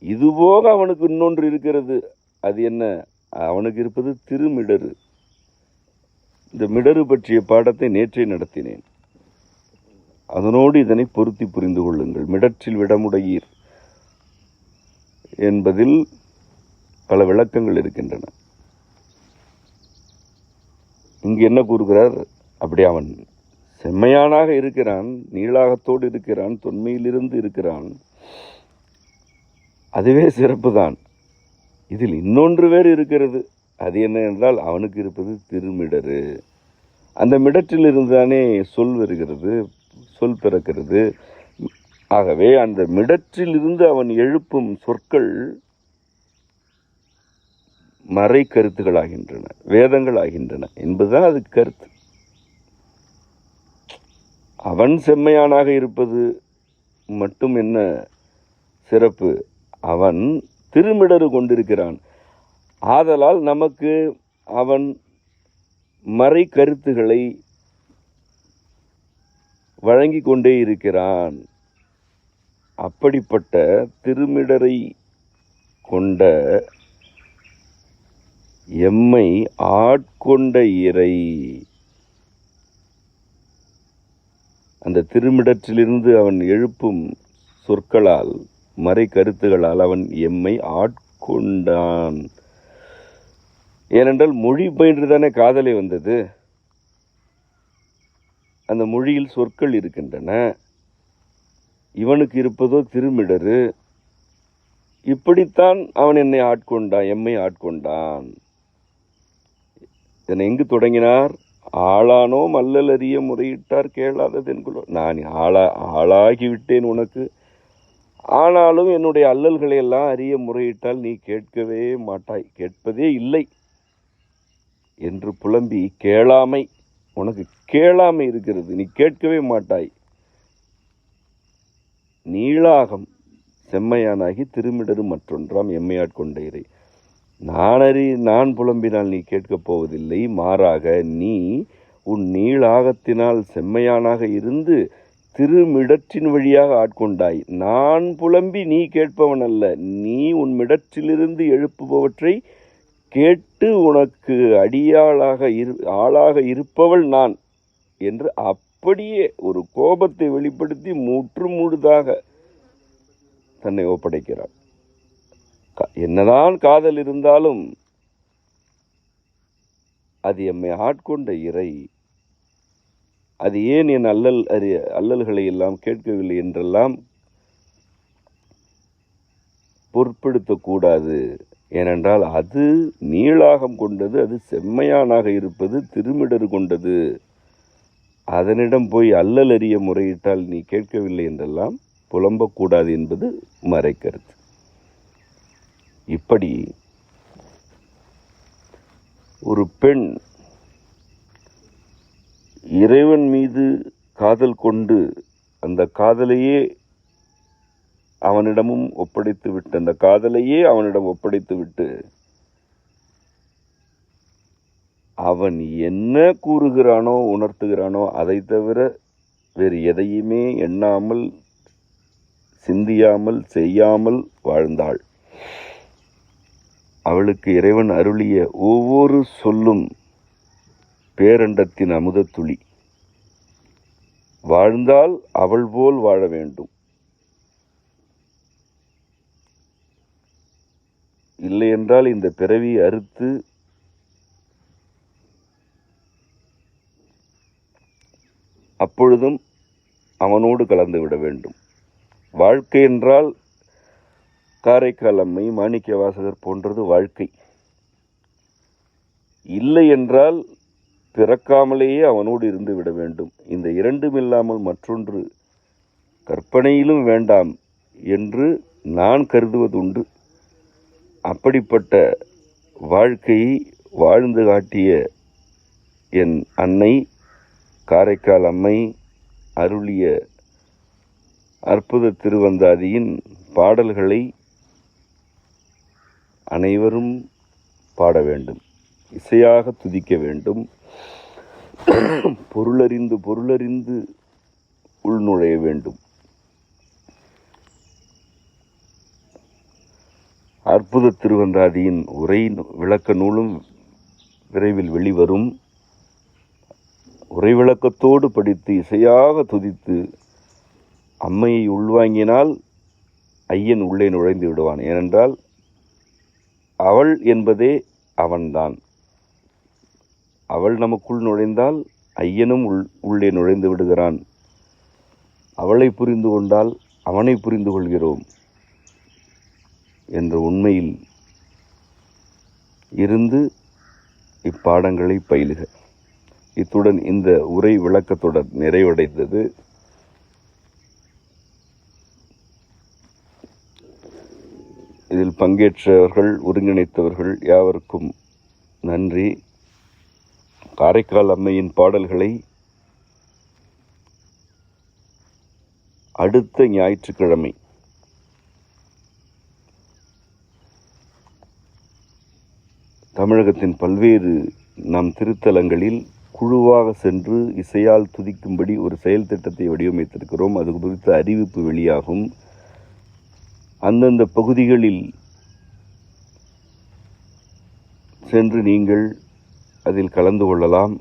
இதுபோக அவனுக்கு இன்னொன்று இருக்கிறது. அது என்ன? அவனுக்கு இருப்பது திருமிடரு. இந்த மிடரு பற்றிய பாடத்தை நேற்றே நடத்தினேன். அதனோடு இதனை பொருத்தி புரிந்து கொள்ளுங்கள். மிடற்றில் விடமுடையீர் என்பதில் பல விளக்கங்கள் இருக்கின்றன. இங்கு என்ன கூறுகிறார்? அப்படி அவன் செம்மையானாக இருக்கிறான், நீளாகத்தோடு இருக்கிறான், தொன்மையிலிருந்து இருக்கிறான். அதுவே சிறப்புதான். இதில் இன்னொன்று வேறு இருக்கிறது. அது என்ன என்றால் அவனுக்கு இருப்பது திருமிடரு. அந்த மிடற்றில் இருந்துதானே சொல் வருகிறது, சொல் பிறக்கிறது. ஆகவே அந்த மிடற்றில் இருந்து அவன் எழுப்பும் சொற்கள் மறை கருத்துகளாகின்றன, வேதங்கள் ஆகின்றன என்பதுதான் அது கருத்து. அவன் செம்மையானாக இருப்பது மட்டும் என்ன சிறப்பு? அவன் திருமிடரு கொண்டிருக்கிறான். ஆதலால் நமக்கு அவன் மறை கருத்துக்களை வழங்கி கொண்டே இருக்கிறான். அப்படிப்பட்ட திருமிடரை கொண்ட எம்மை ஆட்கொண்ட இறை, அந்த திருமிடற்றிலிருந்து அவன் எழுப்பும் சொற்களால், மறை கருத்துகளால் அவன் எம்மை ஆட்கொண்டான். ஏனென்றால் மொழி பயின்று தானே காதலே வந்தது. அந்த மொழியில் சொற்கள் இருக்கின்றன. இவனுக்கு இருப்பதோ திருமிடரு. இப்படித்தான் அவன் என்னை ஆட்கொண்டான், எம்மை ஆட்கொண்டான். இதனை எங்கு தொடங்கினார்? ஆளானோம் அல்லல் அறிய முறையிட்டார் கேளாததென்குள்ளோ. நான் ஆளாகிவிட்டேன் உனக்கு, ஆனாலும் என்னுடைய அல்லல்களை எல்லாம் அறிய முறையிட்டால் நீ கேட்கவே மாட்டாய், கேட்பதே இல்லை என்று புலம்பி, கேளாமை, உனக்கு கேளாமை இருக்கிறது, நீ கேட்கவே மாட்டாய். நீளாகம் செம்மையானாகி திருமிடரு மற்றொன்றாம் எம்மையாட்கொண்ட இறை. நான் புலம்பினால் நீ கேட்கப் போவதில்லை. மாறாக நீ உன் நீளாகத்தினால் செம்மையானாக இருந்து திருமிடற்றின் வழியாக ஆட்கொண்டாய். நான் புலம்பி நீ கேட்பவன் அல்ல, நீ உன் மிடற்றிலிருந்து எழுப்புபவற்றை கேட்டு உனக்கு ஆளாக இருப்பவள் நான் என்று அப்படியே ஒரு கோபத்தை வெளிப்படுத்தி முழுதாக தன்னை ஒப்படைக்கிறாள். என்னதான் காதல் இருந்தாலும் அது எம்மை ஆட்கொண்ட இறை. அது ஏன் என் அல்லல்களை எல்லாம் கேட்கவில்லை என்றெல்லாம் பொருட்படுத்தக்கூடாது. ஏனென்றால் அது நீளாகம் கொண்டது, அது செம்மையானாக இருப்பது திருமிடர் கொண்டது. அதனிடம் போய் அல்லல் அறிய முறையிட்டால் நீ கேட்கவில்லை என்றெல்லாம் புலம்பக்கூடாது என்பது மறைக்கருத்து. இப்படி ஒரு பெண் இறைவன் மீது காதல் கொண்டு அந்த காதலையே அவனிடமும் ஒப்படைத்து விட்டு அந்த காதலையே அவனிடம் ஒப்படைத்து விட்டு அவன் என்ன கூறுகிறானோ உணர்த்துகிறானோ அதை தவிர வேறு எதையுமே எண்ணாமல் சிந்தியாமல் செய்யாமல் வாழ்ந்தாள். அவளுக்கு இறைவன் அருளிய ஒவ்வொரு சொல்லும் பேரண்டத்தின் அமுதத்துளி. வாழ்ந்தால் அவள் போல் வாழ வேண்டும், இல்லை என்றால் இந்த பிறவி அறுத்து அப்பொழுதும் அவனோடு கலந்து விட வேண்டும். வாழ்க்கை என்றால் காரைக்கால் அம்மை, மாணிக்க வாசகர் போன்றது வாழ்க்கை. இல்லை என்றால் பிறக்காமலேயே அவனோடு இருந்து விட வேண்டும். இந்த இரண்டும் இல்லாமல் மற்றொன்று கற்பனையிலும் வேண்டாம் என்று நான் கருதுவதுண்டு. அப்படிப்பட்ட வாழ்க்கையை வாழ்ந்து காட்டிய என் அன்னை காரைக்கால் அம்மை அருளிய அற்புத திருவந்தாதியின் பாடல்களை அனைவரும் பாட வேண்டும், இசையாக துதிக்க வேண்டும், பொருளறிந்து உள்நுழைய வேண்டும். அற்புத திருவந்தாதியின் உரை விளக்க நூலும் விரைவில் வெளிவரும். உரை விளக்கத்தோடு படித்து இசையாக துதித்து அம்மையை உள்வாங்கினால் ஐயன் உள்ளே நுழைந்து விடுவான். ஏனென்றால் அவள் என்பதே அவன்தான். அவள் நமக்குள் நுழைந்தால் ஐயனும் உள்ளே நுழைந்து விடுகிறான். அவளை புரிந்து கொண்டால் அவனை புரிந்து கொள்கிறோம் என்ற உண்மையில் இருந்து இப்பாடங்களை பயிலுக. இத்துடன் இந்த உரை விளக்கத்துடன் நிறைவடைந்தது. இதில் பங்கேற்றவர்கள், ஒருங்கிணைத்தவர்கள் யாவருக்கும் நன்றி. காரைக்கால் அம்மையின் பாடல்களை அடுத்த ஞாயிற்றுக்கிழமை தமிழகத்தின் பல்வேறு நம் திருத்தலங்களில் குழுவாக சென்று இசையால் துதிக்கும்படி ஒரு செயல் திட்டத்தை வடிவமைத்திருக்கிறோம். அது குறித்த அறிவிப்பு வெளியாகும். அந்தந்த பகுதிகளில் சென்று நீங்கள் அதில் கலந்து கொள்ளலாம்.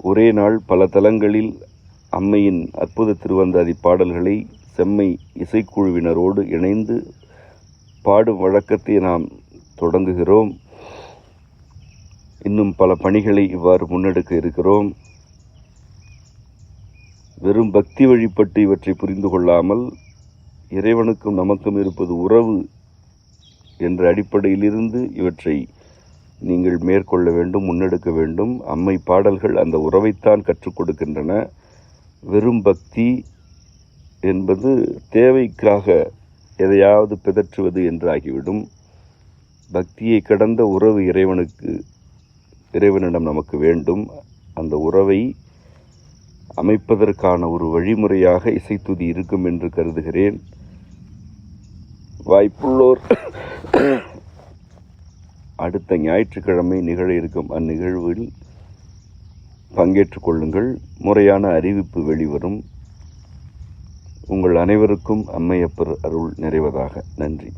ஒரே நாள் பல தலங்களில் அம்மையின் அற்புத திருவந்தாதி பாடல்களை செம்மை இசைக்குழுவினரோடு இணைந்து பாடும் வழக்கத்தை நாம் தொடங்குகிறோம். இன்னும் பல பணிகளை இவ்வாறு முன்னெடுக்க இருக்கிறோம். வெறும் பக்தி வழிபட்டு இவற்றை புரிந்து கொள்ளாமல் இறைவனுக்கும் நமக்கும் இருப்பது உறவு என்ற அடிப்படையிலிருந்து இவற்றை நீங்கள் மேற்கொள்ள வேண்டும், முன்னெடுக்க வேண்டும். அம்மை பாடல்கள் அந்த உறவைத்தான் கற்றுக் கொடுக்கின்றன. வெறும் பக்தி என்பது தேவைக்காக எதையாவது பிதற்றுவது என்று ஆகிவிடும். பக்தியை கடந்த உறவு இறைவனிடம் நமக்கு வேண்டும். அந்த உறவை அமைப்பதற்கான ஒரு வழிமுறையாக இசைத்துதி இருக்கும் என்று கருதுகிறேன். வாய்ப்புள்ளோர் அடுத்த ஞாயிற்றுக்கிழமை நிகழ இருக்கும் அந்நிகழ்வில் பங்கேற்றுக் கொள்ளுங்கள். முறையான அறிவிப்பு வெளிவரும். உங்கள் அனைவருக்கும் அம்மையப்பர் அருள் நிறைவதாக. நன்றி.